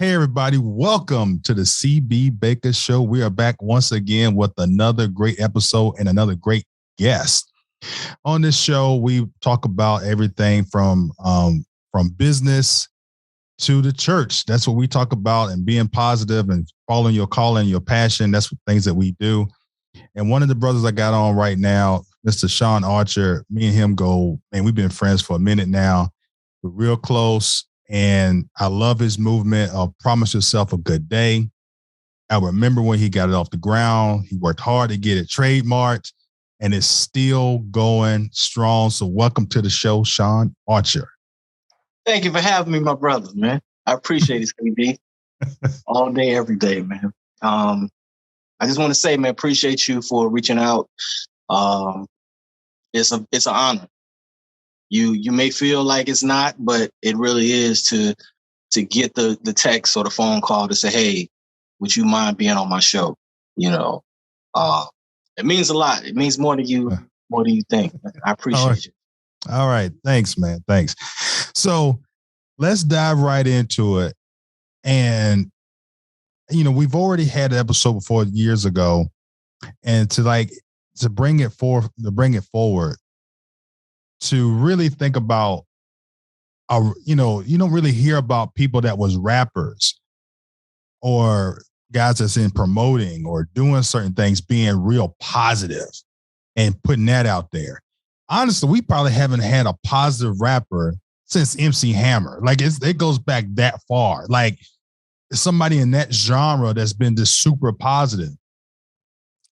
Hey, everybody. Welcome to the CB Baker Show. We are back once again with another great episode and another great guest. On this show, we talk about everything from business to the church. That's what we talk about, and being positive and following your calling, your passion. That's what things that we do. And one of the brothers I got on right now, Mr. Sean Archer, me and him go, man, we've been friends for a minute now. We're real close. And I love his movement of promise yourself a good day. I remember when he got it off the ground. He worked hard to get it trademarked, and it's still going strong. So welcome to the show, Sean Archer. Thank you for having me, my brother, man. I appreciate it, CB. All day, every day, man. I just want to say, man, appreciate you for reaching out. It's an honor. You may feel like it's not, but it really is to get the text or the phone call to say, hey, would you mind being on my show? You know, it means a lot. It means more than you think. I appreciate you. All right. Thanks, man. Thanks. So let's dive right into it. And, you know, we've already had an episode before years ago, and to bring it forward, to really think about, you don't really hear about people that was rappers or guys that's in promoting or doing certain things, being real positive and putting that out there. Honestly, we probably haven't had a positive rapper since MC Hammer. Like it goes back that far. Like somebody in that genre that's been just super positive.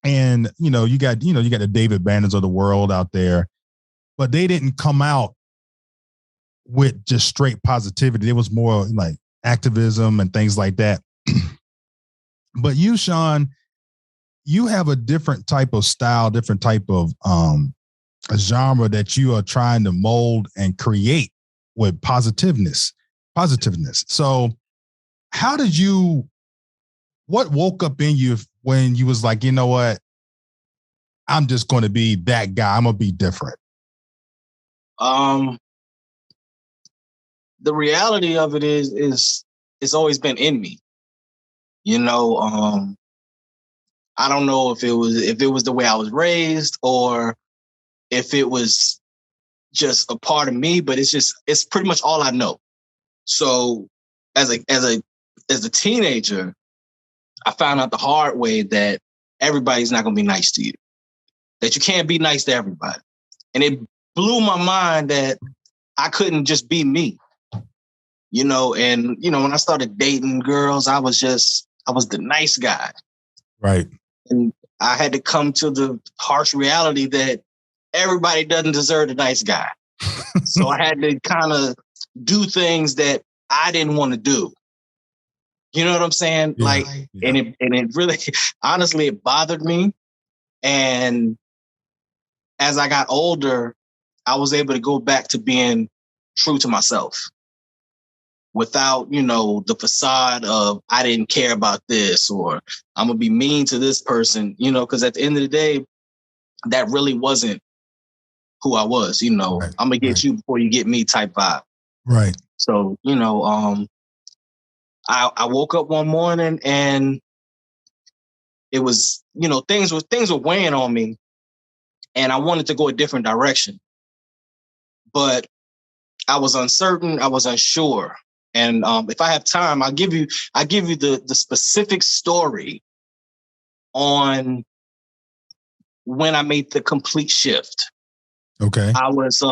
And, you got the David Banners of the world out there, but they didn't come out with just straight positivity. It was more like activism and things like that. But you, Sean, you have a different type of style, different type of a genre that you are trying to mold and create with positiveness. So what woke up in you when you was like, you know what, I'm just going to be that guy. I'm going to be different. The reality of it is it's always been in me. I don't know if it was the way I was raised or if it was just a part of me, but it's pretty much all I know. So as a teenager, I found out the hard way that everybody's not going to be nice to you, that you can't be nice to everybody. And it blew my mind that I couldn't just be me. When I started dating girls, I was the nice guy. Right. And I had to come to the harsh reality that everybody doesn't deserve a nice guy. So I had to kind of do things that I didn't want to do. You know what I'm saying? Yeah. And it really, honestly, it bothered me. And as I got older, I was able to go back to being true to myself without, the facade of I didn't care about this or I'm going to be mean to this person, because at the end of the day, that really wasn't who I was, right, I'm going to get you before you get me type vibe. Right. So, I woke up one morning and it was, things were weighing on me and I wanted to go a different direction, but I was uncertain. I was unsure. And if I have time, I'll give you the specific story on when I made the complete shift. Okay. I was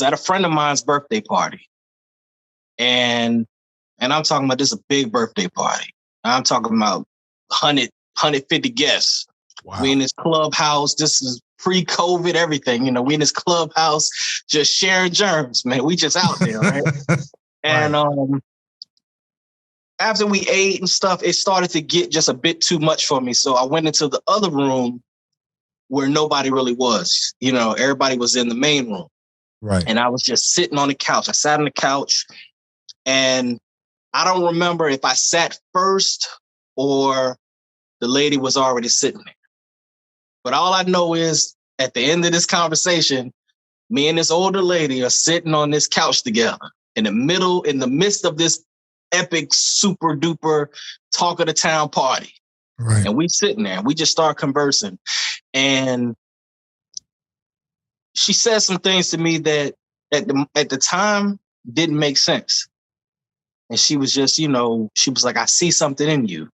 at a friend of mine's birthday party, and I'm talking about this is a big birthday party. I'm talking about 150 guests. Wow. We in this clubhouse. This is pre-COVID, everything. We in this clubhouse just sharing germs, man. We just out there, right? And after we ate and stuff, it started to get just a bit too much for me. So I went into the other room where nobody really was. Everybody was in the main room. Right. And I was just sitting on the couch. I sat on the couch and I don't remember if I sat first or the lady was already sitting there. But all I know is at the end of this conversation, me and this older lady are sitting on this couch together in the midst of this epic, super duper talk of the town party. Right. And we sitting there, we just start conversing. And she said some things to me that at the time didn't make sense. And she was just, she was like, I see something in you.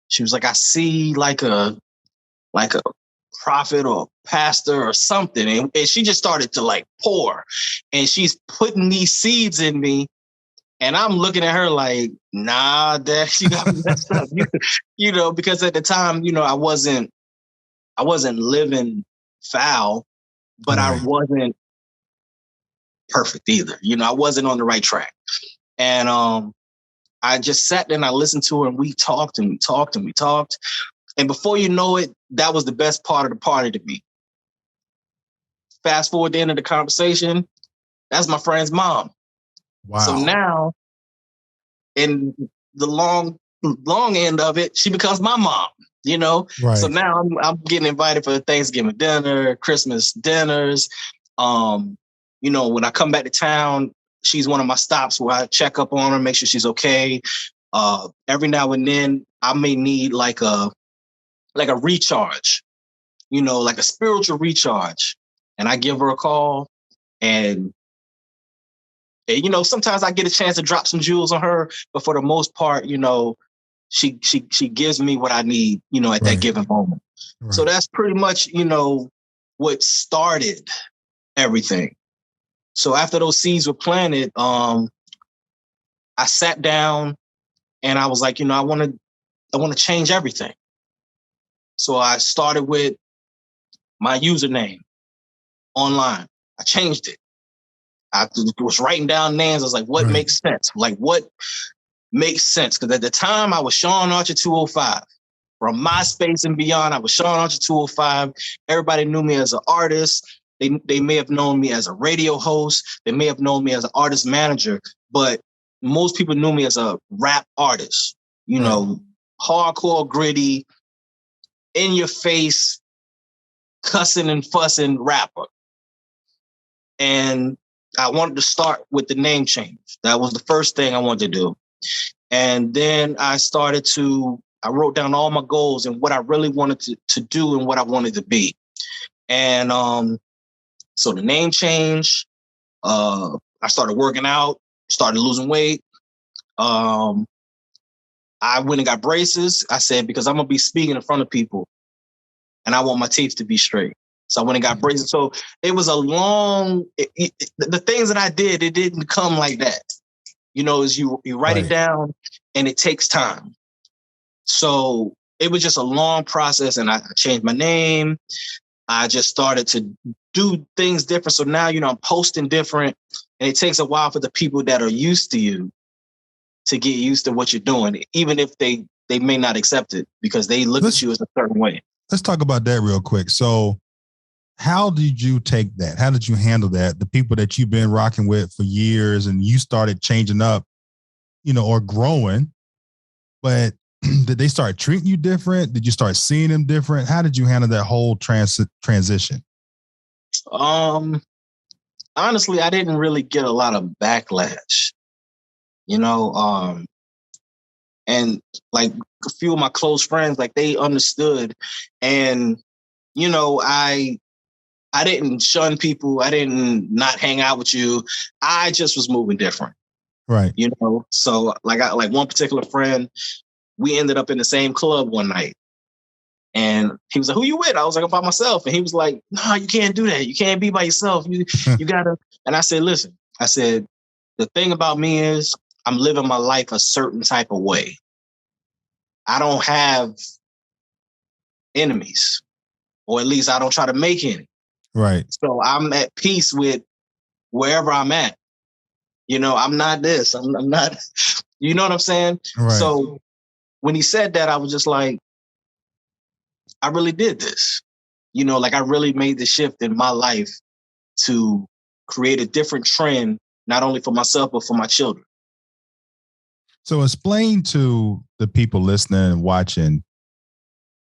She was like, I see like a prophet or pastor or something. And she just started to like pour. And she's putting these seeds in me. And I'm looking at her like, nah, Dad, you got me messed up. Because at the time, I wasn't living foul, but Right. I wasn't perfect either. I wasn't on the right track. And I just sat there and I listened to her, and we talked and we talked and we talked. And before you know it, that was the best part of the party to me. Fast forward to the end of the conversation, that's my friend's mom. Wow. So now, in the long end of it, she becomes my mom. Right. So now I'm getting invited for Thanksgiving dinner, Christmas dinners. When I come back to town, she's one of my stops where I check up on her, make sure she's okay. Every now and then I may need like a recharge, like a spiritual recharge. And I give her a call, and sometimes I get a chance to drop some jewels on her, but for the most part, she gives me what I need, at that given moment. Right. So that's pretty much, what started everything. So after those seeds were planted, I sat down and I was like, I want to change everything. So I started with my username online. I changed it. I was writing down names. I was like, what makes sense? Like, what makes sense? Because at the time, I was Sean Archer 205. From MySpace and beyond, I was Sean Archer 205. Everybody knew me as an artist. They may have known me as a radio host. They may have known me as an artist manager. But most people knew me as a rap artist. Hardcore, gritty, in your face, cussing and fussing rapper. And I wanted to start with the name change. That was the first thing I wanted to do. And then I wrote down all my goals and what I really wanted to do and what I wanted to be. And so the name change, I started working out, started losing weight. I went and got braces. I said, because I'm going to be speaking in front of people and I want my teeth to be straight. So I went and got braces. So it was the things that I did, it didn't come like that. As you write it down and it takes time. So it was just a long process, and I changed my name. I just started to do things different. So now, I'm posting different, and it takes a while for the people that are used to you to get used to what you're doing, even if they may not accept it because they look at you as a certain way. Let's talk about that real quick. So how did you take that? How did you handle that? The people that you've been rocking with for years and you started changing up, or growing, but did they start treating you different? Did you start seeing them different? How did you handle that whole transition? Honestly, I didn't really get a lot of backlash, and like a few of my close friends, like they understood. And, I didn't shun people. I didn't not hang out with you. I just was moving different. Right. So like one particular friend, we ended up in the same club one night. And he was like, who you with? I was like, I'm by myself. And he was like, no, you can't do that. You can't be by yourself. You gotta. And I said, listen, the thing about me is I'm living my life a certain type of way. I don't have enemies, or at least I don't try to make any. Right. So I'm at peace with wherever I'm at. I'm not this. I'm not, you know what I'm saying? Right. So when he said that, I was just like, I really did this. I really made the shift in my life to create a different trend, not only for myself, but for my children. So explain to the people listening and watching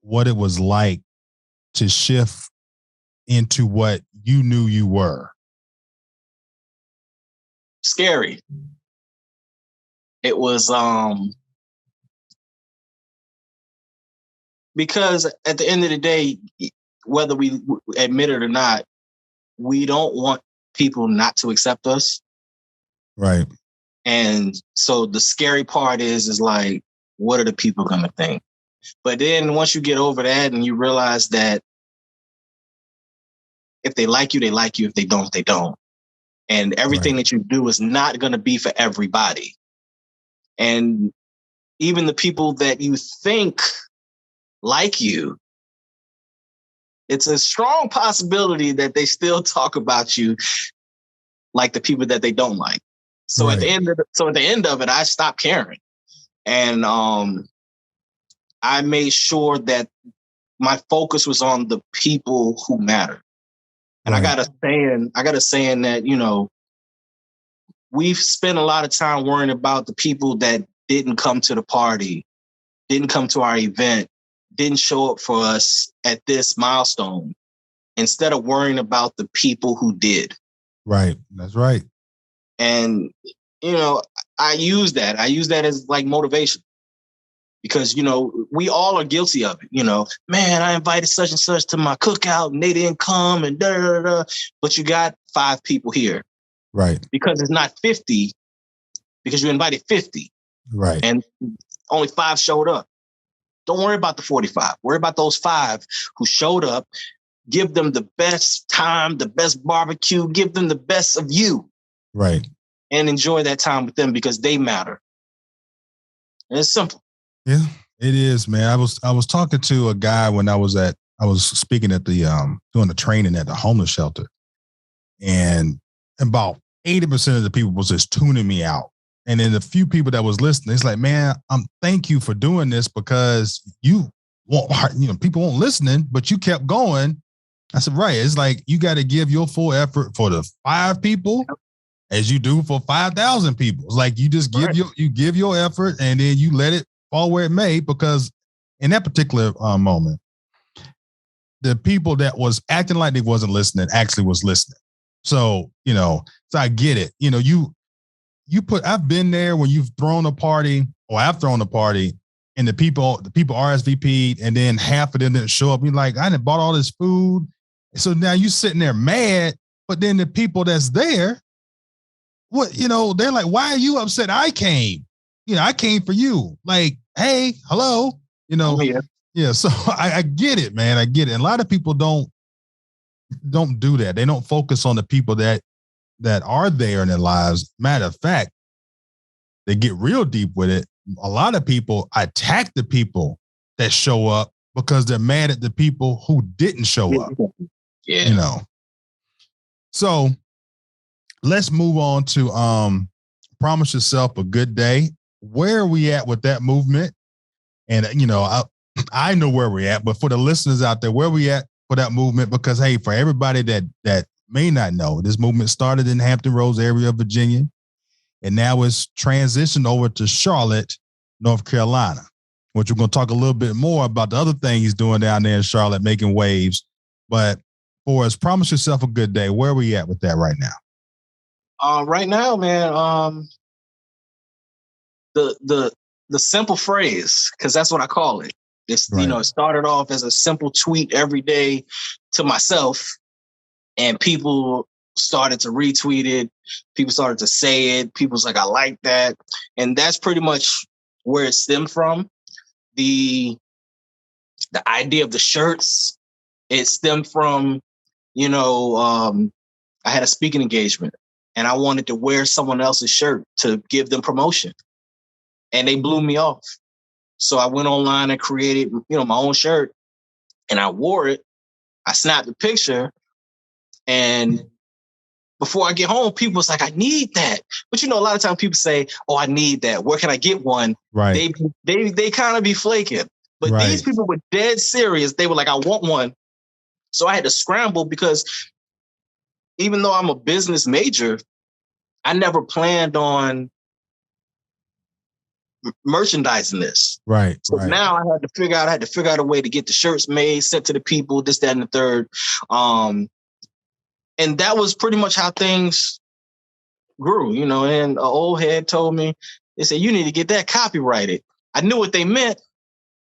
what it was like to shift into what you knew you were. Scary. It was because at the end of the day, whether we admit it or not, we don't want people not to accept us. Right. And so the scary part is like, what are the people going to think? But then once you get over that and you realize that if they like you, they like you. If they don't, they don't. And everything that you do is not going to be for everybody. And even the people that you think like you, it's a strong possibility that they still talk about you like the people that they don't like. So at the end of it, I stopped caring. And I made sure that my focus was on the people who matter. And I got a saying that, you know, we've spent a lot of time worrying about the people that didn't come to the party, didn't come to our event, didn't show up for us at this milestone, instead of worrying about the people who did. Right. That's right. And, you know, I use that as like motivation. Because, you know, we all are guilty of it. You know, man, I invited such and such to my cookout and they didn't come and da da da. But you got 5 people here. Right. Because it's not 50, because you invited 50. Right. And only 5 showed up. Don't worry about the 45. Worry about those 5 who showed up. Give them the best time, the best barbecue. Give them the best of you. Right. And enjoy that time with them because they matter. And it's simple. Yeah, it is, man. I was talking to a guy when I was speaking at the doing the training at the homeless shelter, and about 80% of the people was just tuning me out. And then the few people that was listening, it's like, man, thank you for doing this because people weren't listening, but you kept going. I said, right. It's like you got to give your full effort for the 5 people as you do for 5,000 people. It's like you just give your effort and then you let it fall where it may, because in that particular moment, the people that was acting like they wasn't listening actually was listening. So, you know, so I get it. You know, I've been there when you've thrown a party, or I've thrown a party, and the people RSVP'd and then half of them didn't show up. You're like, I done bought all this food. So now you sitting there mad, but then the people that's there, they're like, why are you upset? I came. I came for you. Like, hey, hello. Yeah. So I get it, man. I get it. And a lot of people don't do that. They don't focus on the people that are there in their lives. Matter of fact, they get real deep with it. A lot of people attack the people that show up because they're mad at the people who didn't show up. Yeah. So let's move on to Promise Yourself a Good Day. Where are we at with that movement? And, I know where we're at, but for the listeners out there, where are we at for that movement? Because, hey, for everybody that may not know, this movement started in Hampton Roads area of Virginia, and now it's transitioned over to Charlotte, North Carolina, which we're going to talk a little bit more about the other thing he's doing down there in Charlotte, making waves. But for us, Promise Yourself a Good Day, where are we at with that right now? Right now, man, the simple phrase, because that's what I call it. It's right. It started off as a simple tweet every day to myself, and people started to retweet it. People started to say it. People's like, I like that. And that's pretty much where it stemmed from. The idea of the shirts, it stemmed from, I had a speaking engagement and I wanted to wear someone else's shirt to give them promotion. And they blew me off. So I went online and created, my own shirt, and I wore it. I snapped a picture, and before I get home, people was like, I need that. But a lot of times people say, oh, I need that. Where can I get one? Right. They kind of be flaking. But right. These people were dead serious. They were like, I want one. So I had to scramble, because even though I'm a business major, I never planned on merchandising this. Right. So now I had to figure out a way to get the shirts made, sent to the people, this, that, and the third. And that was pretty much how things grew, and an old head told me, They said, you need to get that copyrighted. I knew what they meant.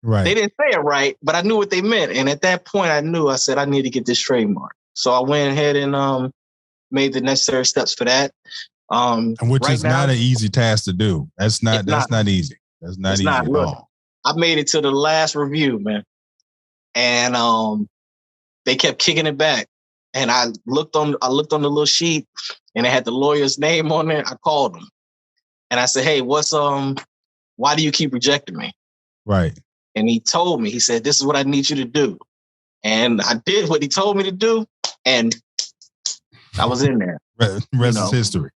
Right. They didn't say it right, but I knew what they meant. And at that point, I said, I need to get this trademark. So I went ahead and made the necessary steps for that. Which right is now, not an easy task to do. That's not easy. That's not easy at all. I made it to the last review, man. And they kept kicking it back. And I looked on the little sheet and it had the lawyer's name on there. I called him and I said, hey, why do you keep rejecting me? Right. And he told me, he said, this is what I need you to do. And I did what he told me to do. And I was in there. Rest is history.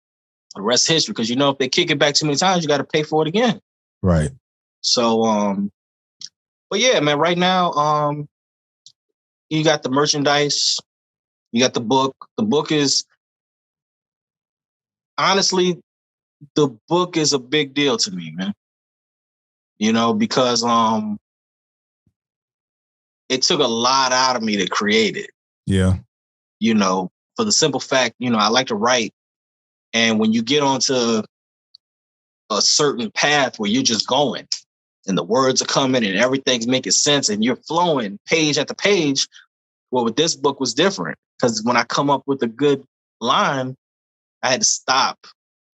The rest is history. Because, if they kick it back too many times, you got to pay for it again. Right. So, but yeah, man, right now, you got the merchandise, you got the book. The book is, honestly, the book is a big deal to me, man. Because it took a lot out of me to create it. Yeah. For the simple fact, I like to write. And when you get onto a certain path where you're just going and the words are coming and everything's making sense and you're flowing page after page, well, with this book was different because when I come up with a good line, I had to stop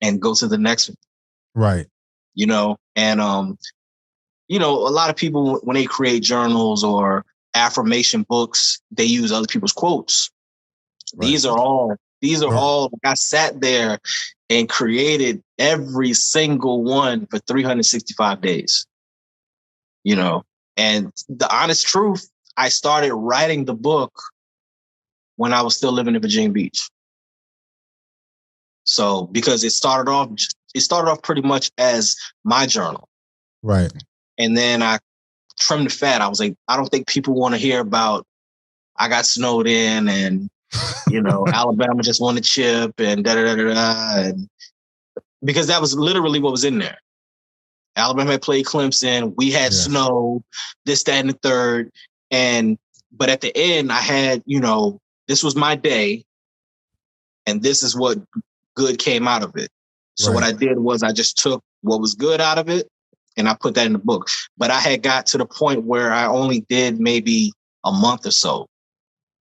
and go to the next one. Right. And, a lot of people, when they create journals or affirmation books, they use other people's quotes. Right. These are all, I sat there and created every single one for 365 days, and the honest truth, I started writing the book when I was still living in Virginia Beach. So, because it started off pretty much as my journal. Right. And then I trimmed the fat. I was like, I don't think people want to hear about I got snowed in and, Alabama just won the chip and da-da-da-da-da. And because that was literally what was in there. Alabama had played Clemson. We had snow, this, that, and the third. But at the end, I had, this was my day. And this is what good came out of it. So what I did was I just took what was good out of it and I put that in the book. But I had got to the point where I only did maybe a month or so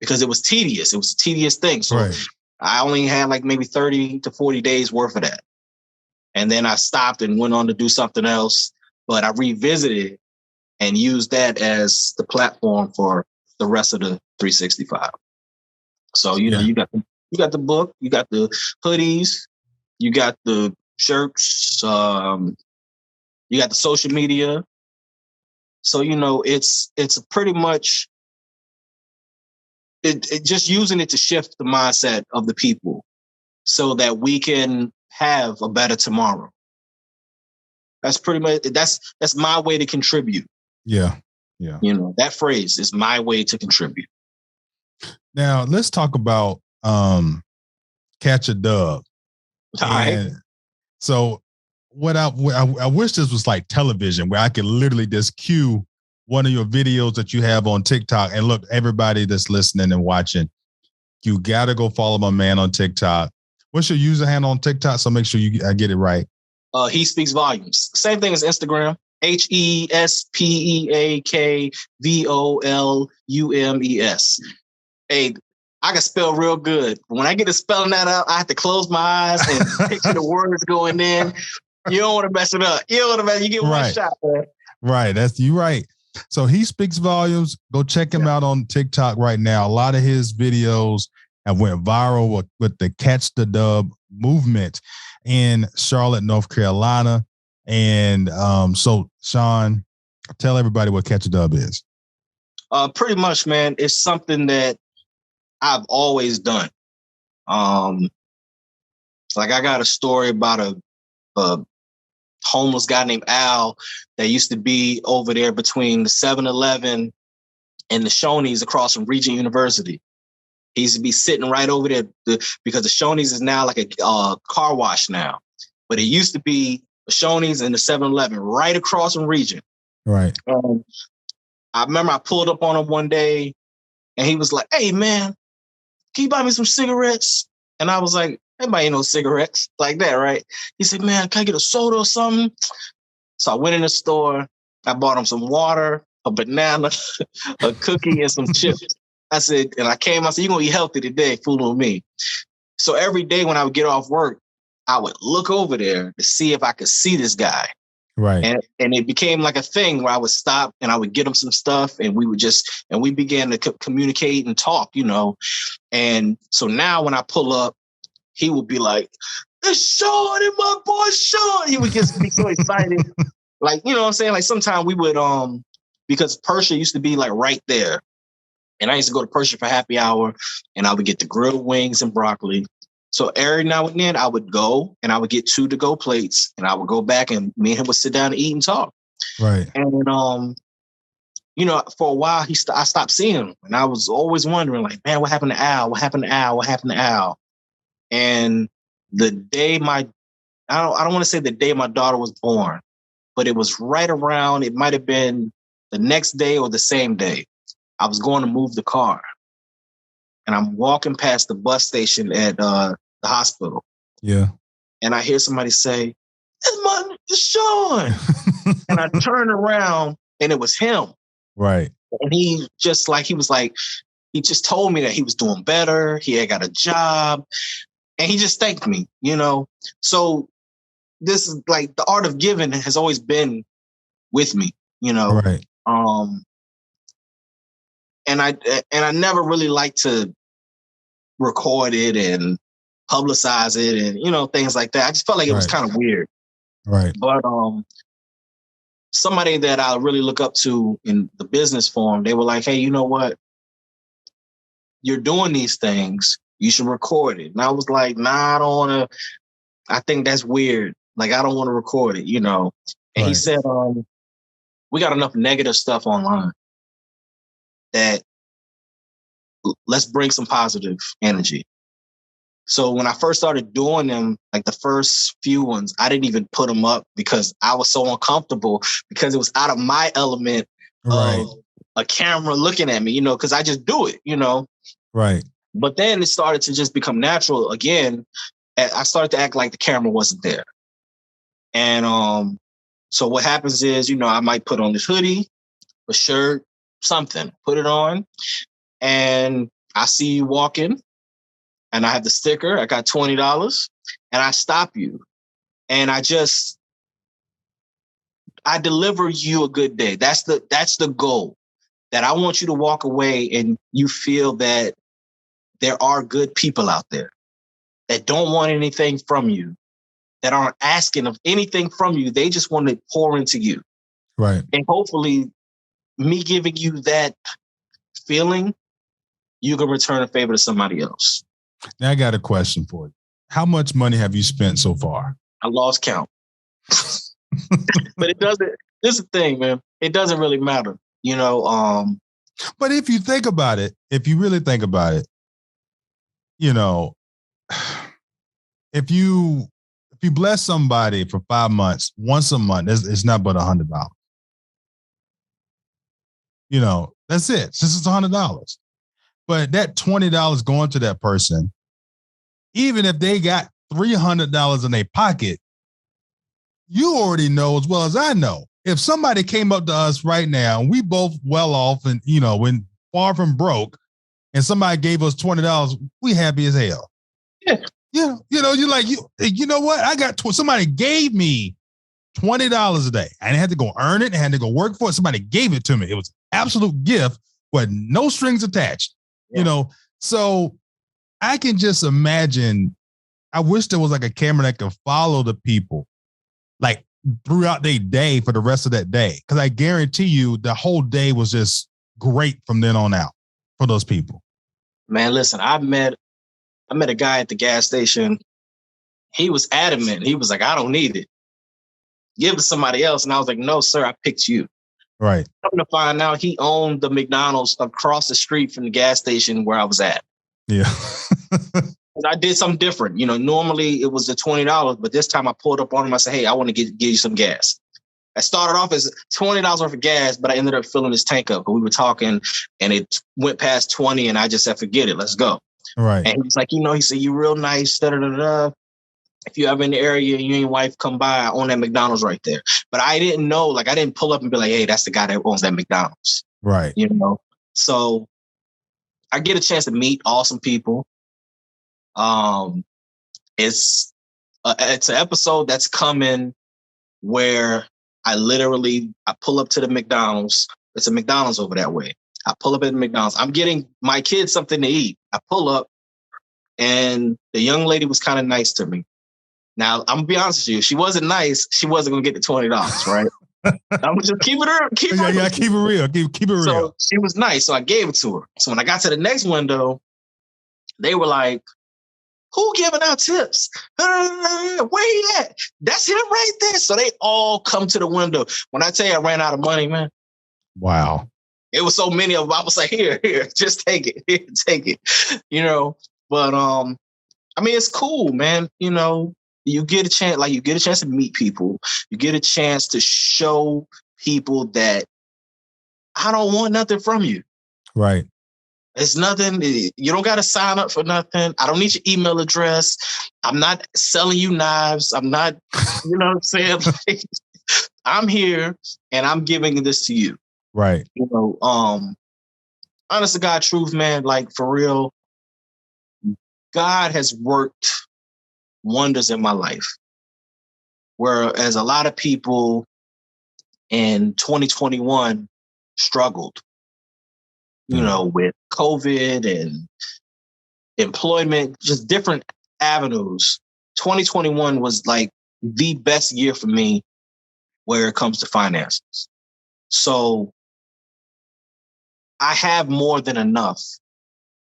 because it was tedious. It was a tedious thing. So I only had like maybe 30 to 40 days worth of that. And then I stopped and went on to do something else. But I revisited and used that as the platform for the rest of the 365. So, you got the book, you got the hoodies, you got the shirts, you got the social media. So, it's pretty much it just using it to shift the mindset of the people so that we can have a better tomorrow. That's pretty much, that's my way to contribute. Yeah. Yeah. That phrase is my way to contribute. Now let's talk about Catch a Dub. All right. So what I wish this was like television where I could literally just cue one of your videos that you have on TikTok. And look, everybody that's listening and watching, you got to go follow my man on TikTok. What's your user handle on TikTok? So make sure I get it right. He Speaks Volumes. Same thing as Instagram. HESPEAKVOLUMES. Hey, I can spell real good. When I get to spelling that out, I have to close my eyes and picture the words going in. You don't want to mess it up. You get one shot, man. Right. That's you right. So He Speaks Volumes. Go check him out on TikTok right now. A lot of his videos have went viral with the Catch the Dub movement in Charlotte, North Carolina. And so, Sean, tell everybody what Catch a Dub is. Pretty much, man. It's something that I've always done. Like I got a story about a homeless guy named Al that used to be over there between the 7-Eleven and the Shoney's across from Regent University. He used to be sitting right over there because the Shoney's is now like a car wash now. But it used to be the Shoney's and the 7-Eleven right across from Regent. Right. I remember I pulled up on him one day and he was like, hey, man, can you buy me some cigarettes? And I was like, Anybody ain't no cigarettes like that, right? He said, man, can I get a soda or something? So I went in the store. I bought him some water, a banana, a cookie, and some chips. I said, and I said, you're going to eat healthy today, fooling with me. So every day when I would get off work, I would look over there to see if I could see this guy. Right. And it became like a thing where I would stop and I would get him some stuff and we began to communicate and talk, And so now when I pull up, he would be like, it's Sean and my boy Sean. He would just be so excited. Like, you know what I'm saying? Like sometimes we would, because Persia used to be like right there. And I used to go to Persia for happy hour and I would get the grilled wings and broccoli. So every now and then I would go and I would get 2 to-go plates and I would go back and me and him would sit down and eat and talk. Right. And, for a while I stopped seeing him and I was always wondering like, man, what happened to Al? What happened to Al? What happened to Al? And the day I don't want to say the day my daughter was born, but it was right around, it might've been the next day or the same day. I was going to move the car and I'm walking past the bus station at the hospital. Yeah. And I hear somebody say, it's Sean. And I turned around and it was him. Right. And he just told me that he was doing better. He had got a job and he just thanked me, So this is like the art of giving has always been with me, Right. And I never really liked to record it and publicize it and, things like that. I just felt like it was kind of weird. Right. But somebody that I really look up to in the business form, they were like, hey, you know what? You're doing these things. You should record it. And I was like, nah, I don't want to. I think that's weird. Like, I don't want to record it, And he said, we got enough negative stuff online that let's bring some positive energy. So when I first started doing them, like the first few ones, I didn't even put them up because I was so uncomfortable because it was out of my element of a camera looking at me, because I just do it, Right. But then it started to just become natural again. I started to act like the camera wasn't there. And so what happens is, I might put on this hoodie, a shirt, something, put it on, and I see you walking. And I have the sticker, I got $20, and I stop you. And I deliver you a good day. That's the goal. That I want you to walk away and you feel that there are good people out there that don't want anything from you, that aren't asking of anything from you. They just want to pour into you. Right. And hopefully me giving you that feeling, you can return a favor to somebody else. Now I got a question for you. How much money have you spent so far? I lost count. But it doesn't, this is the thing, man. It doesn't really matter, But if you think about it, if you really think about it, if you bless somebody for 5 months, once a month, it's not but $100. That's it. This is $100. But that $20 going to that person, even if they got $300 in their pocket, you already know as well as I know. If somebody came up to us right now and we both well off and, when far from broke, and somebody gave us $20, we happy as hell. Yeah. You're like, you know what? I got somebody gave me $20 a day. I didn't have to go earn it. I had to go work for it. Somebody gave it to me. It was an absolute gift with no strings attached. Yeah. So I can just imagine. I wish there was like a camera that could follow the people like throughout their day for the rest of that day. Because I guarantee you the whole day was just great from then on out for those people. Man, listen, I met a guy at the gas station. He was adamant. He was like, I don't need it. Give it to somebody else. And I was like, no, sir, I picked you. Right. Come to find out he owned the McDonald's across the street from the gas station where I was at. Yeah. I did something different. Normally it was the $20, but this time I pulled up on him. I said, hey, I want to give you some gas. I started off as $20 worth of gas, but I ended up filling his tank up. We were talking and it went past 20 and I just said, forget it. Let's go. Right. And he was like, he said, you real nice, da da da da. If you ever in the area, you and your wife come by, I own that McDonald's right there. But I didn't know, like, I didn't pull up and be like, hey, that's the guy that owns that McDonald's. Right. So I get a chance to meet awesome people. It's an episode that's coming where I pull up to the McDonald's. It's a McDonald's over that way. I pull up at the McDonald's. I'm getting my kids something to eat. I pull up, and the young lady was kind of nice to me. Now, I'm gonna be honest with you. If she wasn't nice, she wasn't gonna get the $20, right? I'm gonna just keep it real. Keep it real. Keep it real. So she was nice, so I gave it to her. So when I got to the next window, they were like, who giving out tips? Where he at? That's him right there. So they all come to the window. When I tell you I ran out of money, man. Wow. It was so many of them. I was like, here, just take it. Here, take it. But I mean, it's cool, man. You get a chance to meet people. You get a chance to show people that I don't want nothing from you. Right. It's nothing. You don't got to sign up for nothing. I don't need your email address. I'm not selling you knives. I'm not, you know what I'm saying? Like, I'm here and I'm giving this to you. Right. Honest to God truth, man, like for real, God has worked wonders in my life. Whereas a lot of people in 2021 struggled, with COVID and employment, just different avenues. 2021 was like the best year for me where it comes to finances. So I have more than enough.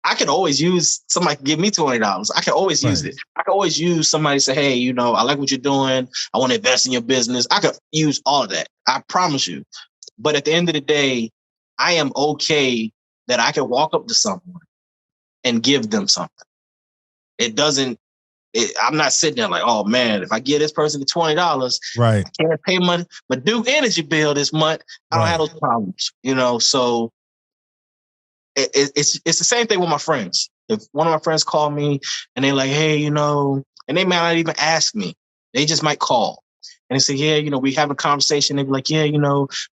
I could always use somebody to give me $20. I can always use it. I can always use somebody to say, hey, I like what you're doing. I want to invest in your business. I could use all of that. I promise you. But at the end of the day, I am okay that I can walk up to someone and give them something. I'm not sitting there like, oh man, if I give this person the $20, right, I can't pay my Duke energy bill this month. I don't have those problems, so it's the same thing with my friends. If one of my friends call me and they're like, hey, and they might not even ask me, they just might call and they say, yeah, we have a conversation. They be like, yeah,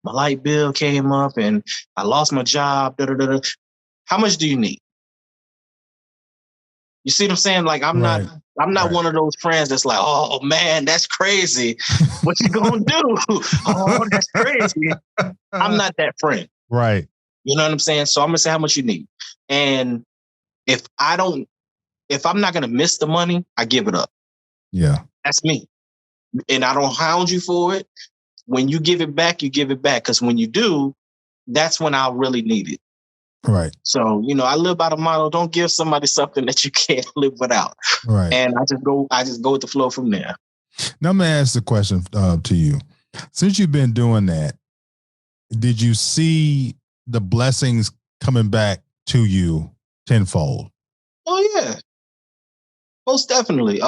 my light bill came up and I lost my job. Da, da, da, da. How much do you need? You see what I'm saying? Like, I'm not one of those friends that's like, oh man, that's crazy. What you gonna do? Oh, that's crazy. I'm not that friend. Right. You know what I'm saying? So I'm gonna say how much you need. And if I'm not gonna miss the money, I give it up. Yeah. That's me. And I don't hound you for it. When you give it back, you give it back. Because when you do, that's when I'll really need it. Right. So, I live by the motto, don't give somebody something that you can't live without. Right. And I just go with the flow from there. Now, I'm going to ask the question to you. Since you've been doing that, did you see the blessings coming back to you tenfold? Oh, yeah. Most definitely.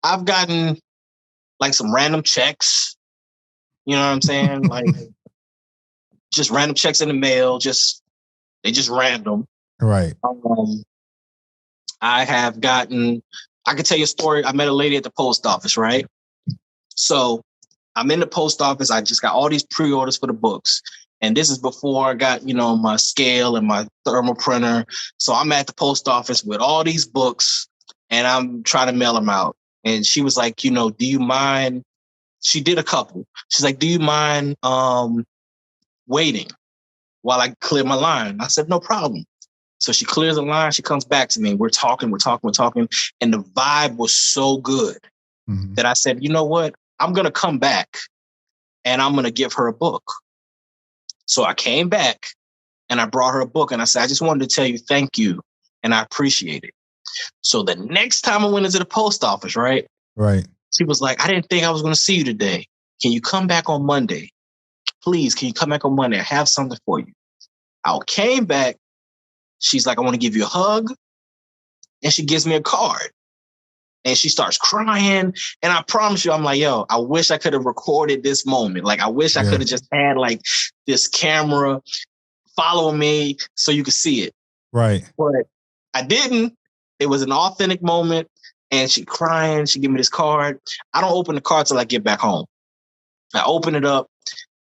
I've gotten like some random checks. You know what I'm saying? Like just random checks in the mail. They just random. Right. I can tell you a story. I met a lady at the post office, right? So I'm in the post office. I just got all these pre-orders for the books. And this is before I got, my scale and my thermal printer. So I'm at the post office with all these books and I'm trying to mail them out. And she was like, do you mind? She did a couple. She's like, do you mind waiting while I clear my line? I said, no problem. So she clears the line. She comes back to me. We're talking. And the vibe was so good that I said, you know what? I'm going to come back and I'm going to give her a book. So I came back and I brought her a book and I said, I just wanted to tell you thank you and I appreciate it. So the next time I went into the post office, right? Right. She was like, I didn't think I was going to see you today. Can you come back on Monday? Please, can you come back on Monday? I have something for you. I came back. She's like, I want to give you a hug. And she gives me a card. And she starts crying. And I promise you, I'm like, yo, I wish I could have recorded this moment. Like, I wish I could have just had like this camera follow me so you could see it. Right. But I didn't. It was an authentic moment. And she crying. She gave me this card. I don't open the card till I get back home. I open it up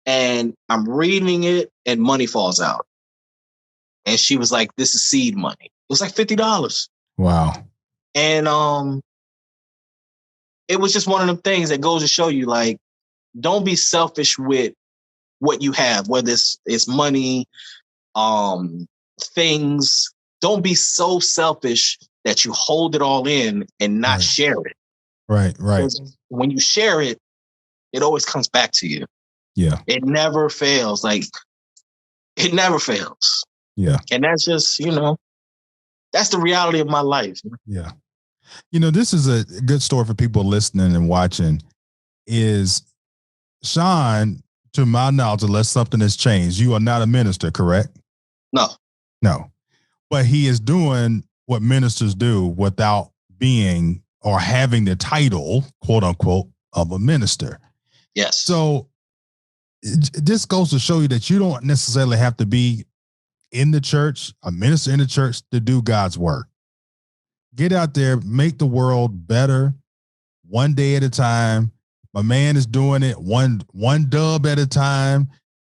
and I'm reading it and money falls out. And she was like, this is seed money. It was like $50. Wow. And it was just one of them things that goes to show you, like, don't be selfish with what you have, whether it's money, things. Don't be so selfish that you hold it all in and not share it. Right. Because when you share it, it always comes back to you. Yeah. It never fails. Like, it never fails. Yeah. And that's just, that's the reality of my life. Yeah. This is a good story for people listening and watching. Is Sean, to my knowledge, unless something has changed, you are not a minister, correct? No. But he is doing what ministers do without being or having the title, quote unquote, of a minister. Yes. So this goes to show you that you don't necessarily have to be in the church, a minister in the church, to do God's work. Get out there, make the world better one day at a time. My man is doing it one dub at a time,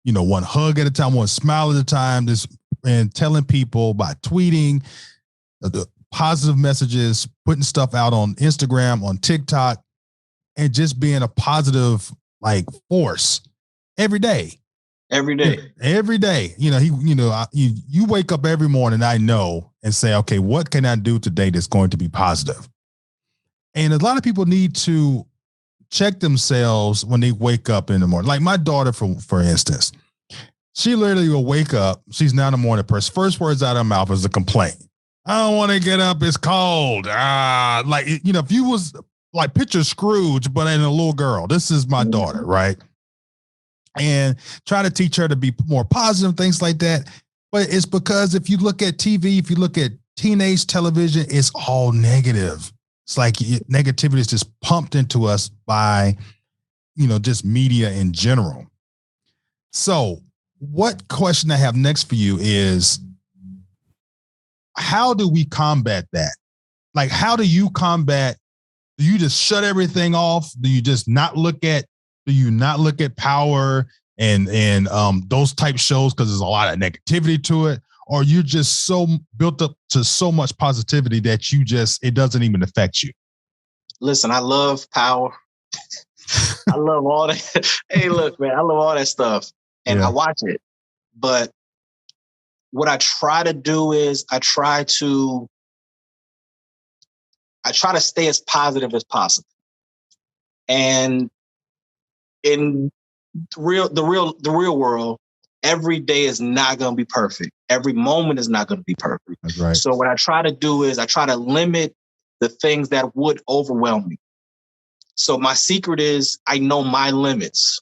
one hug at a time, one smile at a time, and telling people by tweeting the positive messages, putting stuff out on Instagram, on TikTok, and just being a positive force every day. Every day. You wake up every morning, I know, and say, okay, what can I do today that's going to be positive? And a lot of people need to check themselves when they wake up in the morning. Like my daughter, for instance, she literally will wake up. She's not a morning person. First words out of her mouth is a complaint. I don't want to get up. It's cold. If you was like, picture Scrooge, but in a little girl. This is my daughter, right? And try to teach her to be more positive, things like that. But it's because if you look at TV, if you look at teenage television, it's all negative. It's like negativity is just pumped into us by, just media in general. So what question I have next for you is, how do we combat that? Like, how do you combat? Do you just shut everything off? Do you just not look at Power and those type shows because there's a lot of negativity to it? Or you're just so built up to so much positivity that it doesn't even affect you? Listen, I love Power. I love all that. Hey, look, man, I love all that stuff. And I watch it. But what I try to do is I try to stay as positive as possible. And in the real world, every day is not going to be perfect. Every moment is not going to be perfect. That's right. So what I try to do is I try to limit the things that would overwhelm me. So my secret is I know my limits.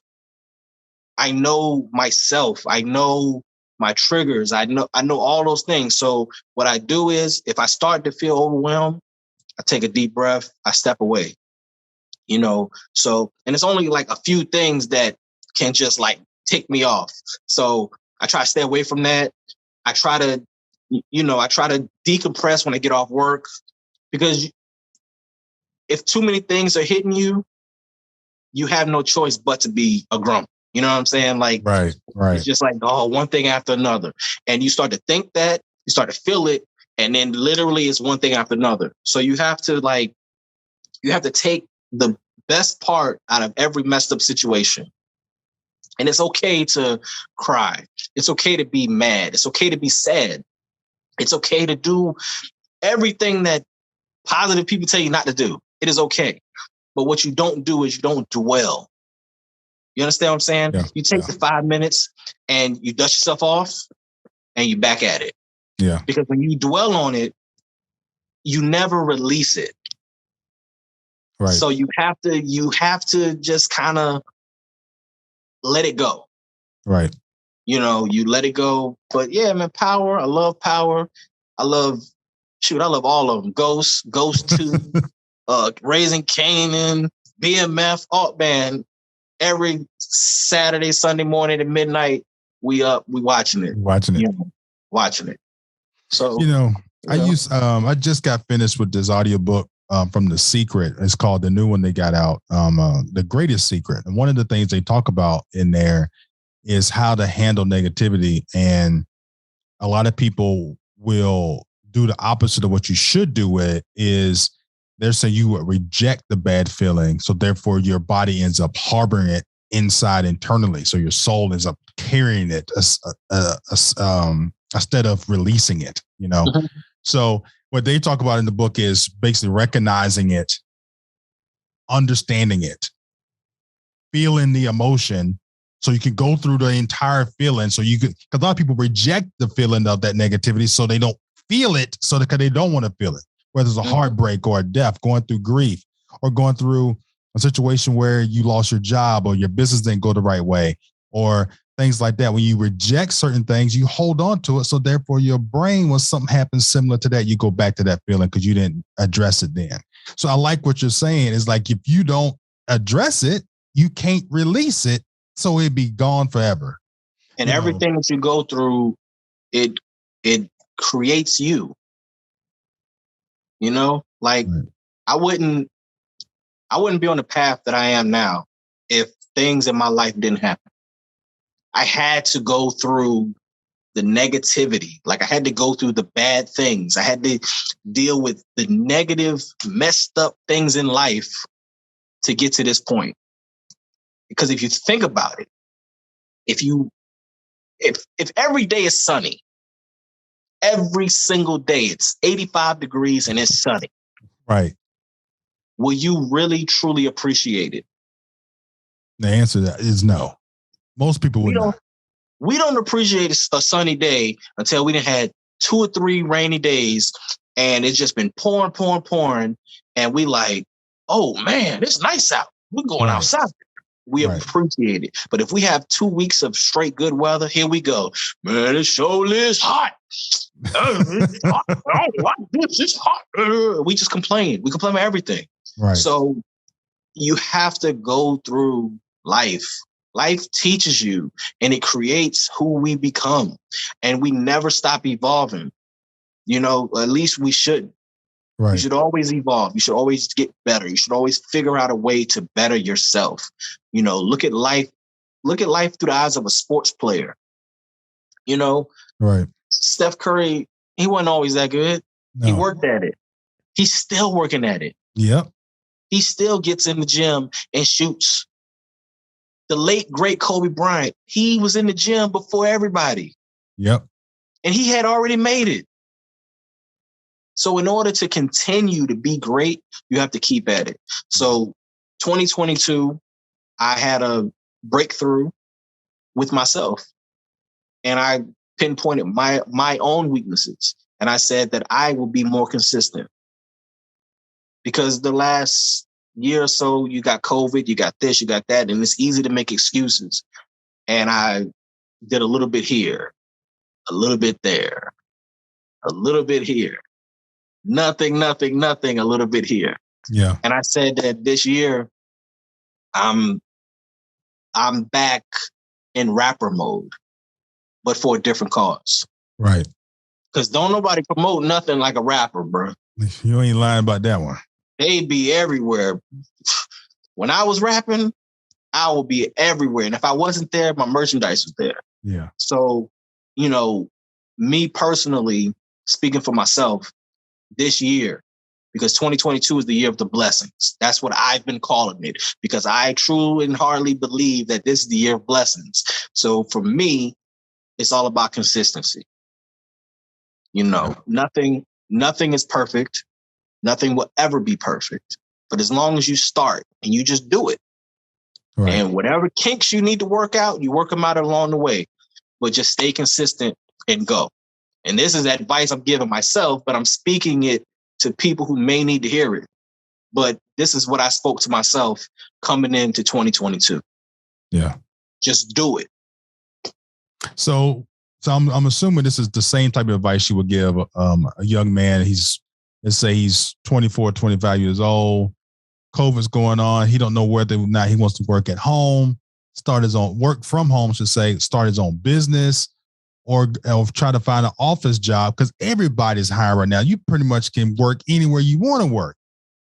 I know myself. I know my triggers. I know all those things. So what I do is if I start to feel overwhelmed, I take a deep breath, I step away. So, and it's only like a few things that can just tick me off. So I try to stay away from that. I try to decompress when I get off work, because if too many things are hitting you, you have no choice but to be a grump. You know what I'm saying? Right. It's just one thing after another. And you start to think that, you start to feel it, and then literally it's one thing after another. So you have to take the best part out of every messed up situation. And it's okay to cry. It's okay to be mad. It's okay to be sad. It's okay to do everything that positive people tell you not to do. It is okay. But what you don't do is you don't dwell. You understand what I'm saying? Yeah. You take the 5 minutes and you dust yourself off and you're back at it. Yeah. Because when you dwell on it, you never release it. Right. So you have to just kind of let it go. Right. You let it go. But yeah, man, Power. I love Power. I love all of them. Ghost 2, Raising Kanan, BMF. Oh man, every Saturday, Sunday morning at midnight, we watching it. Watching it. Watching it. So I just got finished with this audiobook from The Secret. It's called the new one they got out, The Greatest Secret. And one of the things they talk about in there is how to handle negativity. And a lot of people will do the opposite of what you should do with it. Is they're saying you would reject the bad feeling. So therefore your body ends up harboring it inside internally. So your soul ends up carrying it instead of releasing it, you know? Mm-hmm. So what they talk about in the book is basically recognizing it, understanding it, feeling the emotion, so you can go through the entire feeling. So you could, because a lot of people reject the feeling of that negativity, so they don't feel it, so because they don't want to feel it, whether it's a heartbreak or a death, going through grief, or going through a situation where you lost your job or your business didn't go the right way, or things like that. When you reject certain things, you hold on to it. So therefore your brain, when something happens similar to that, you go back to that feeling because you didn't address it then. So I like what you're saying is like, if you don't address it, you can't release it. So it'd be gone forever. And everything that you go through, it creates you. You know, like right. I wouldn't be on the path that I am now if things in my life didn't happen. I had to go through the negativity. Like I had to go through the bad things. I had to deal with the negative, messed up things in life to get to this point. Because if you think about it, if every day is sunny, every single day it's 85 degrees and it's sunny. Right. Will you really, truly appreciate it? The answer to that is no. Most people would not. We don't appreciate a sunny day until we done had 2 or 3 rainy days and it's just been pouring. And we like, oh man, it's nice out. We're going outside. We appreciate it. But if we have 2 weeks of straight good weather, here we go. Man, it sure is hot. It's hot. I don't like this. It's hot. We just complain. We complain about everything. Right. So you have to go through life. Life teaches you and it creates who we become. And we never stop evolving. You know, at least we should. Right. You should always evolve. You should always get better. You should always figure out a way to better yourself. You know, look at life through the eyes of a sports player. You know, right. Steph Curry, he wasn't always that good. No. He worked at it. He's still working at it. Yep. He still gets in the gym and shoots. The late, great Kobe Bryant, he was in the gym before everybody. Yep. And he had already made it. So in order to continue to be great, you have to keep at it. So 2022, I had a breakthrough with myself. And I pinpointed my own weaknesses. And I said that I will be more consistent. Because the last year or so, you got COVID, you got this, you got that, and it's easy to make excuses. And I did a little bit here, a little bit there, a little bit here. Nothing, a little bit here. Yeah. And I said that this year, I'm back in rapper mode, but for a different cause. Right. Because don't nobody promote nothing like a rapper, bro. You ain't lying about that one. They be everywhere. When I was rapping, I would be everywhere. And if I wasn't there, my merchandise was there. Yeah. So, you know, me personally, speaking for myself, this year, because 2022 is the year of the blessings. That's what I've been calling it, because I truly and hardly believe that this is the year of blessings. So for me, it's all about consistency. You know, nothing is perfect. Nothing will ever be perfect. But as long as you start and you just do it, right. And whatever kinks you need to work out, you work them out along the way. But just stay consistent and go. And this is advice I'm giving myself, but I'm speaking it to people who may need to hear it. But this is what I spoke to myself coming into 2022. Yeah. Just do it. So I'm assuming this is the same type of advice you would give a young man. Let's say he's 24, 25 years old. COVID's going on. He don't know whether or not he wants to work at home, start his own business. or try to find an office job, because everybody's hiring right now. You pretty much can work anywhere you want to work.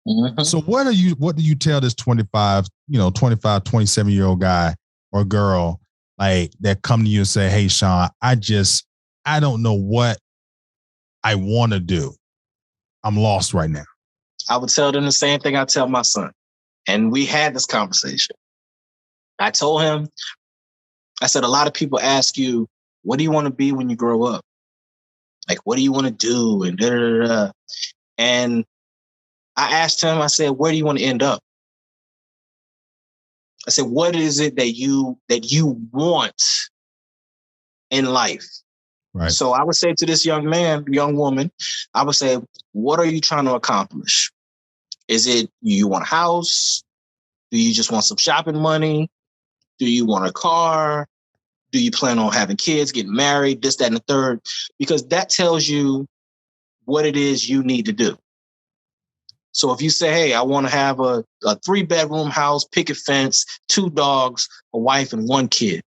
Mm-hmm. So what do you tell this 25, 27-year-old guy or girl like that come to you and say, hey, Sean, I don't know what I want to do. I'm lost right now. I would tell them the same thing I tell my son. And we had this conversation. I told him, I said, a lot of people ask you, what do you want to be when you grow up? Like, what do you want to do? And da-da-da-da. And I asked him, I said, where do you want to end up? I said, what is it that you want in life? Right. So I would say to this young woman, I would say, what are you trying to accomplish? Is it you want a house? Do you just want some shopping money? Do you want a car? Do you plan on having kids, getting married, this, that, and the third? Because that tells you what it is you need to do. So if you say, hey, I want to have a 3-bedroom house, picket fence, 2 dogs, a wife, and 1 kid.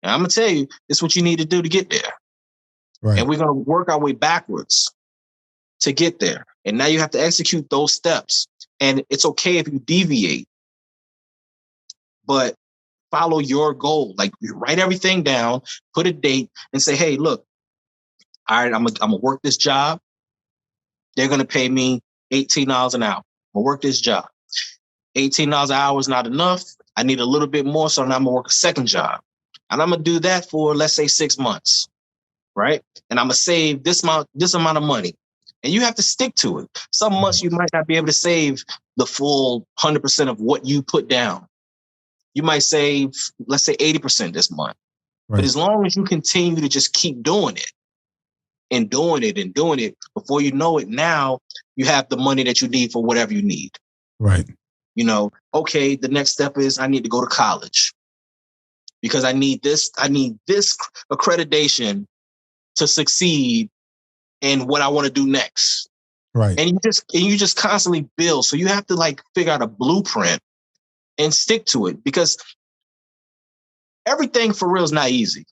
And I'm going to tell you, this is what you need to do to get there. Right. And we're going to work our way backwards to get there. And now you have to execute those steps. And it's okay if you deviate, but follow your goal. Like, you write everything down, put a date, and say, hey, look, all right, I'm going to work this job. They're going to pay me $18 an hour. I'll work this job. $18 an hour is not enough. I need a little bit more, so now I'm going to work a second job. And I'm going to do that for, let's say, 6 months, right? And I'm going to save this amount of money. And you have to stick to it. Some months you might not be able to save the full 100% of what you put down. You might save, let's say, 80% this month. Right. But as long as you continue to just keep doing it, and doing it, before you know it, now you have the money that you need for whatever you need. Right. Okay, the next step is I need to go to college because I need this accreditation to succeed in what I want to do next. Right. And you just constantly build. So you have to like figure out a blueprint and stick to it, because everything for real is not easy.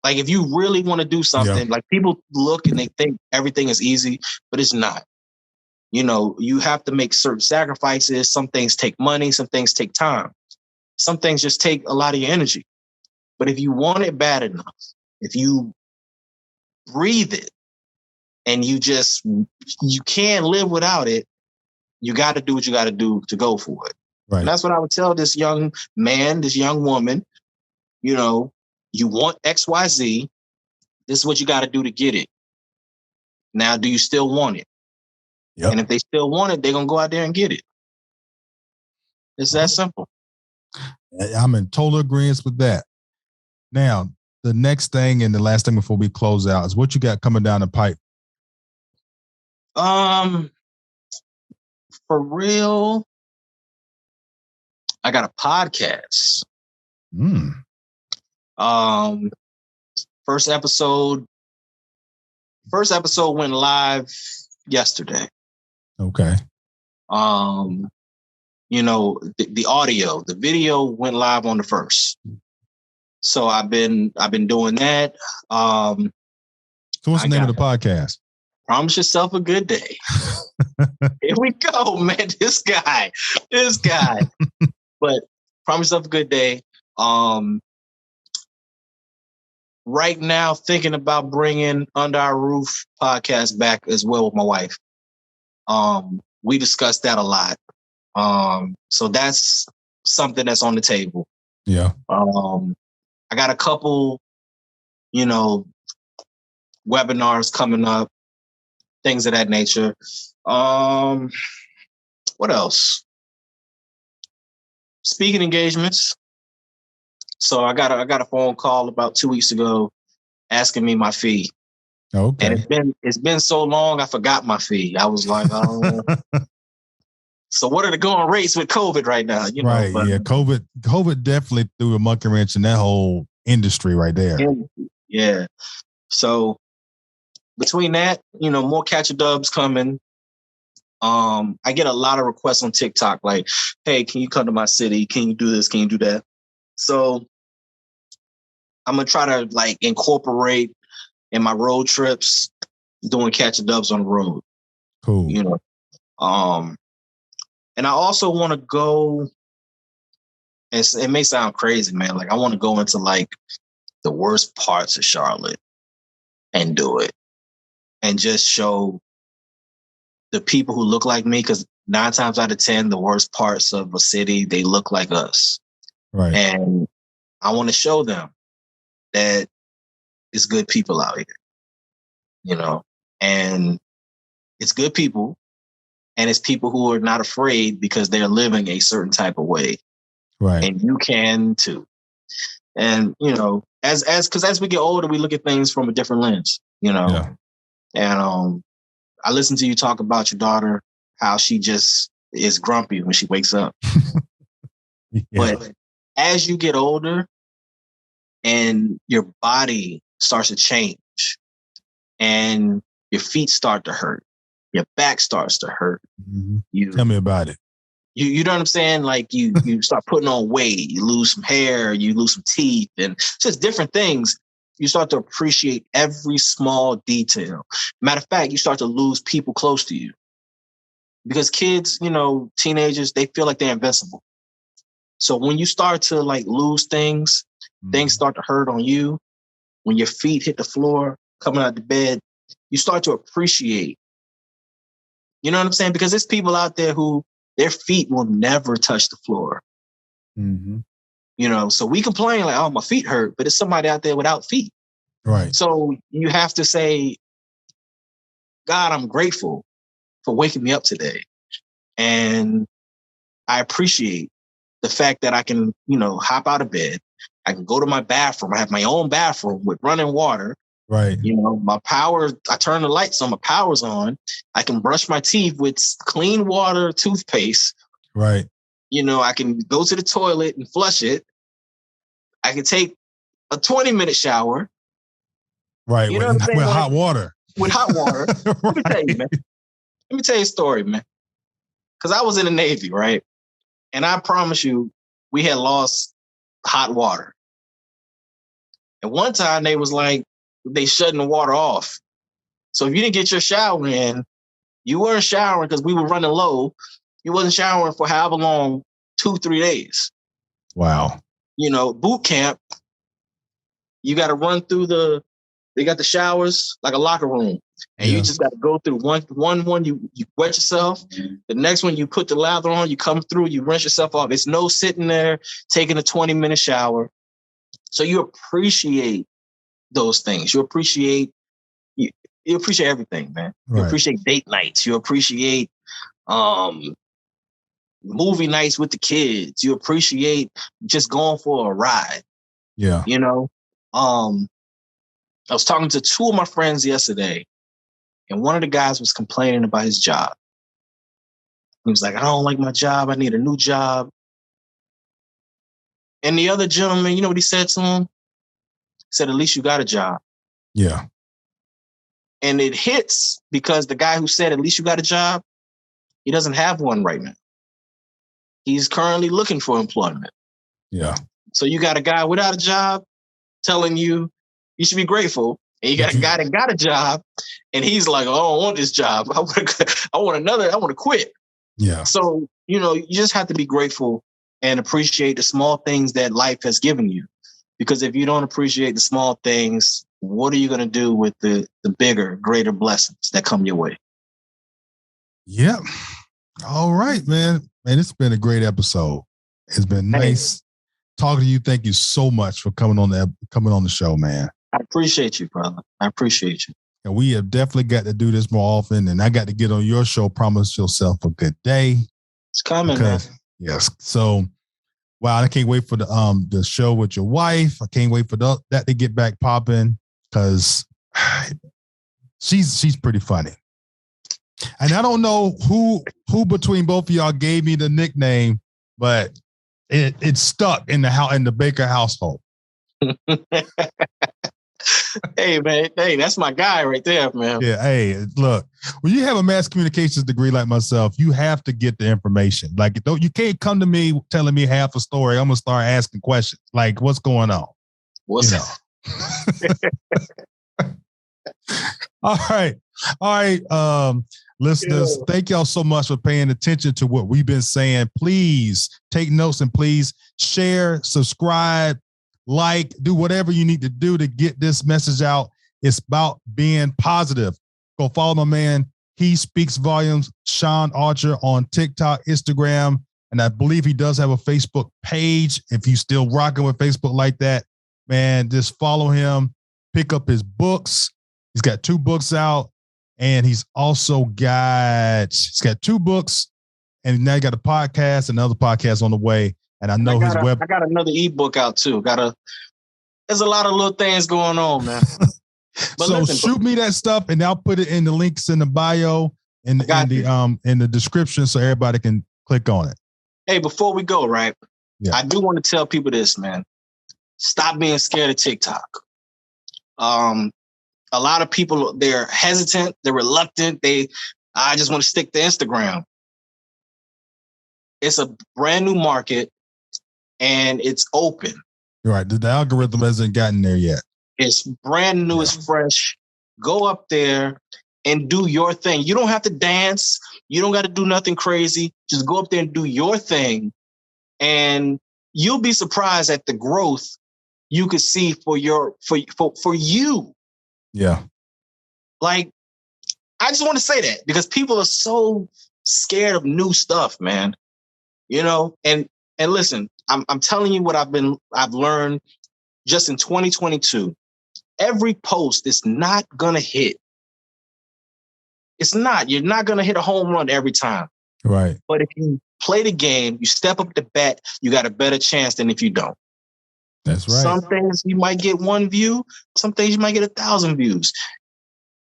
Like, if you really want to do something, like, people look and they think everything is easy, but it's not. You have to make certain sacrifices. Some things take money. Some things take time. Some things just take a lot of your energy. But if you want it bad enough, if you breathe it and you can't live without it, you got to do what you got to do to go for it. Right. And that's what I would tell this young man, this young woman, you want XYZ. This is what you got to do to get it. Now, do you still want it? Yep. And if they still want it, they're going to go out there and get it. It's that simple. I'm in total agreement with that. Now, the next thing and the last thing before we close out is what you got coming down the pipe. For real, I got a podcast. First episode went live yesterday. Okay. The audio, the video went live on the 1st. So I've been doing that. So what's the name of the podcast? Promise Yourself a Good Day. Here we go, man. This guy. But Promise Yourself a Good Day. Right now, thinking about bringing Under Our Roof podcast back as well with my wife. We discussed that a lot. So that's something that's on the table. Yeah. I got a couple, webinars coming up, things of that nature. What else? Speaking engagements. So I got a phone call about 2 weeks ago asking me my fee. Okay. And it's been so long, I forgot my fee. I was like, oh. So what are the going rates with COVID right now? Right. Yeah. COVID definitely threw a monkey wrench in that whole industry right there. Yeah. So between that, more Catch a Dubs coming. I get a lot of requests on TikTok like, hey, can you come to my city? Can you do this? Can you do that? So I'm gonna try to like incorporate in my road trips doing catching dubs on the road. Cool. You know, and I also want to go. It may sound crazy, man. Like I want to go into like the worst parts of Charlotte and do it, and just show the people who look like me, because 9 times out of 10, the worst parts of a city, they look like us. Right. And I want to show them that it's good people out here, you know, and it's good people, and it's people who are not afraid because they're living a certain type of way. Right. And you can too. And, you know, because as we get older, we look at things from a different lens, you know. Yeah. And I listened to you talk about your daughter, how she just is grumpy when she wakes up. Yeah. But as you get older and your body starts to change and your feet start to hurt, your back starts to hurt. Mm-hmm. Tell me about it. You know what I'm saying? Like you start putting on weight, you lose some hair, you lose some teeth, and just different things. You start to appreciate every small detail. Matter of fact, you start to lose people close to you. Because kids, you know, teenagers, they feel like they're invincible. So when you start to like lose things, things start to hurt on you. When your feet hit the floor, coming out the bed, you start to appreciate. You know what I'm saying? Because there's people out there who their feet will never touch the floor. Mm-hmm. You know, so we complain like, oh, my feet hurt, but it's somebody out there without feet. Right. So you have to say, God, I'm grateful for waking me up today. And I appreciate the fact that I can, you know, hop out of bed. I can go to my bathroom. I have my own bathroom with running water. Right. You know, my power, I turn the lights on, my power's on. I can brush my teeth with clean water toothpaste. Right. You know, I can go to the toilet and flush it. I can take a 20-minute shower. Right. You know what I'm saying? With hot water. With hot water. Right. Let me tell you, man. Let me tell you a story, man. Because I was in the Navy, right? And I promise you, we had lost hot water. And one time they was like, they shutting the water off. So if you didn't get your shower in, you weren't showering because we were running low. You wasn't showering for however long, 2-3 days. Wow. You know, boot camp, you got to run through they got the showers like a locker room. And you just got to go through one, you wet yourself. The next one, you put the lather on, you come through, you rinse yourself off. It's no sitting there taking a 20-minute shower. So you appreciate those things. You appreciate everything, man. You appreciate date nights. You appreciate movie nights with the kids. You appreciate just going for a ride. Yeah. You know, I was talking to 2 of my friends yesterday, and one of the guys was complaining about his job. He was like, I don't like my job. I need a new job. And the other gentleman, you know what he said to him? He said, at least you got a job. Yeah. And it hits because the guy who said, at least you got a job, he doesn't have one right now. He's currently looking for employment. Yeah. So you got a guy without a job telling you should be grateful. And you got a guy that got a job and he's like, oh, I don't want this job. I want to quit. Yeah. So, you know, you just have to be grateful and appreciate the small things that life has given you. Because if you don't appreciate the small things, what are you going to do with the bigger, greater blessings that come your way? Yep. All right, man. Man, it's been a great episode. It's been nice talking to you. Thank you so much for coming on the show, man. I appreciate you, brother. I appreciate you. And we have definitely got to do this more often. And I got to get on your show. Promise yourself a good day. It's coming, man. Yes. So, wow, I can't wait for the show with your wife. I can't wait for that to get back popping because she's pretty funny. And I don't know who between both of y'all gave me the nickname, but it stuck in the Baker household. Hey, man. Hey, that's my guy right there, man. Yeah. Hey, look, when you have a mass communications degree like myself, you have to get the information. Like, you can't come to me telling me half a story. I'm going to start asking questions. Like, what's going on? What's All right. Listeners, thank y'all so much for paying attention to what we've been saying. Please take notes and please share, subscribe, like, do whatever you need to do to get this message out. It's about being positive. Go follow my man. He Speaks Volumes, Sean Archer, on TikTok, Instagram, and I believe he does have a Facebook page. If you're still rocking with Facebook like that, man, just follow him. Pick up his books. He's got 2 books out, and he's also got 2 books, and now he got a podcast, another podcast on the way. And I know I got another ebook out too. There's a lot of little things going on, man. But so shoot me that stuff, and I'll put it in the links in the bio and in the description so everybody can click on it. Hey, before we go, right? Yeah. I do want to tell people this, man. Stop being scared of TikTok. A lot of people, they're hesitant, they're reluctant. I just want to stick to Instagram. It's a brand new market and it's open. You're right. The algorithm hasn't gotten there yet. It's brand new, it's fresh. Go up there and do your thing. You don't have to dance. You don't got to do nothing crazy. Just go up there and do your thing. And you'll be surprised at the growth you could see for you. Yeah. Like, I just want to say that because people are so scared of new stuff, man. You know, and listen, I'm telling you what I've learned just in 2022. Every post is not gonna hit. It's not. You're not gonna hit a home run every time. Right. But if you play the game, you step up the bat, you got a better chance than if you don't. That's right. Some things you might get 1 view. Some things you might get 1,000 views.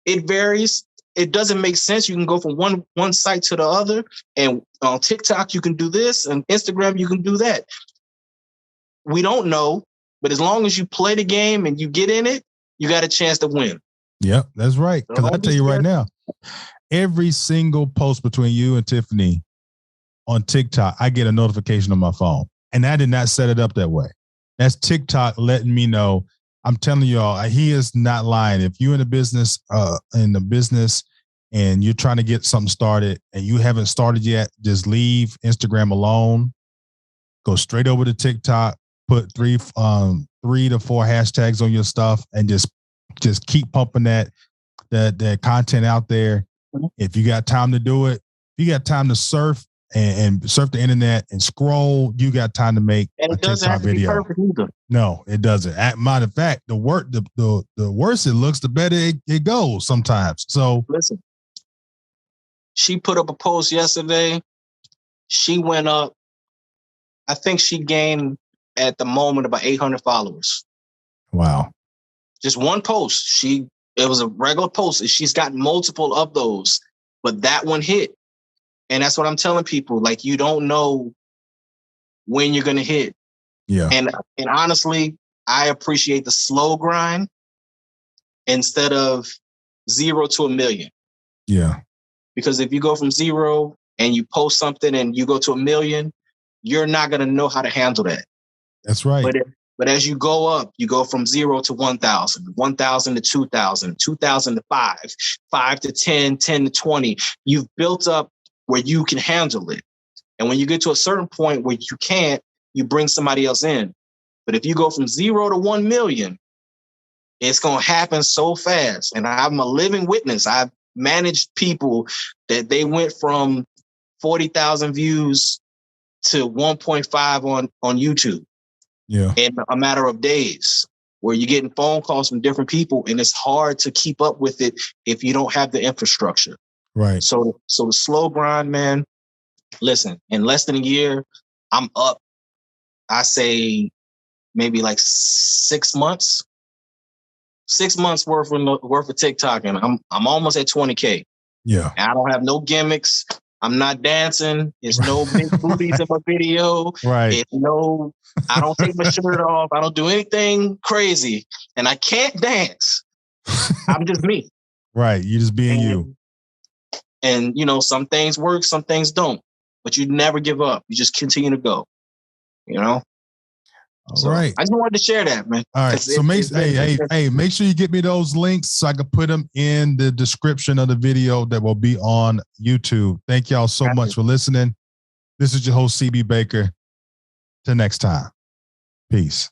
It varies. It doesn't make sense. You can go from one site to the other. And on TikTok, you can do this. And Instagram, you can do that. We don't know. But as long as you play the game and you get in it, you got a chance to win. Yep, that's right. Because I tell you right now, every single post between you and Tiffany on TikTok, I get a notification on my phone. And I did not set it up that way. That's TikTok letting me know. I'm telling you all, he is not lying. If you're in the business and you're trying to get something started and you haven't started yet, just leave Instagram alone. Go straight over to TikTok, put 3 to 4 hashtags on your stuff and just keep pumping that content out there. If you got time to do it, if you got time to surf and surf the internet and scroll, you got time to make a TikTok video. No, it doesn't. Matter of fact, the worse it looks, the better it goes sometimes. So listen, she put up a post yesterday. She went up. I think she gained at the moment about 800 followers. Wow. Just one post. It was a regular post. She's got multiple of those, but that one hit. And that's what I'm telling people. Like, you don't know when you're going to hit. Yeah. And honestly, I appreciate the slow grind instead of 0 to 1 million. Yeah. Because if you go from 0 and you post something and you go to 1 million, you're not going to know how to handle that. That's right. But as you go up, you go from 0 to 1,000, 1,000 to 2,000, 2,000 to 5, 5 to 10, 10 to 20. You've built up where you can handle it. And when you get to a certain point where you can't, you bring somebody else in. But if you go from 0 to 1 million, it's going to happen so fast. And I'm a living witness. I've managed people that they went from 40,000 views to 1.5 on YouTube. Yeah. In a matter of days, where you're getting phone calls from different people, and it's hard to keep up with it if you don't have the infrastructure. Right. So the slow grind, man. Listen, in less than a year, I'm up. I say maybe like 6 months. 6 months worth of TikTok, and I'm almost at 20K. Yeah. And I don't have no gimmicks. I'm not dancing. There's no big booties in my video. Right. I don't take my shirt off. I don't do anything crazy. And I can't dance. I'm just me. Right. You just being you. And, some things work, some things don't. But you never give up. You just continue to go. All right. I just wanted to share that, man. All right. So make sure you get me those links so I can put them in the description of the video that will be on YouTube. Thank y'all so much for listening. This is your host, CB Baker. Till next time. Peace.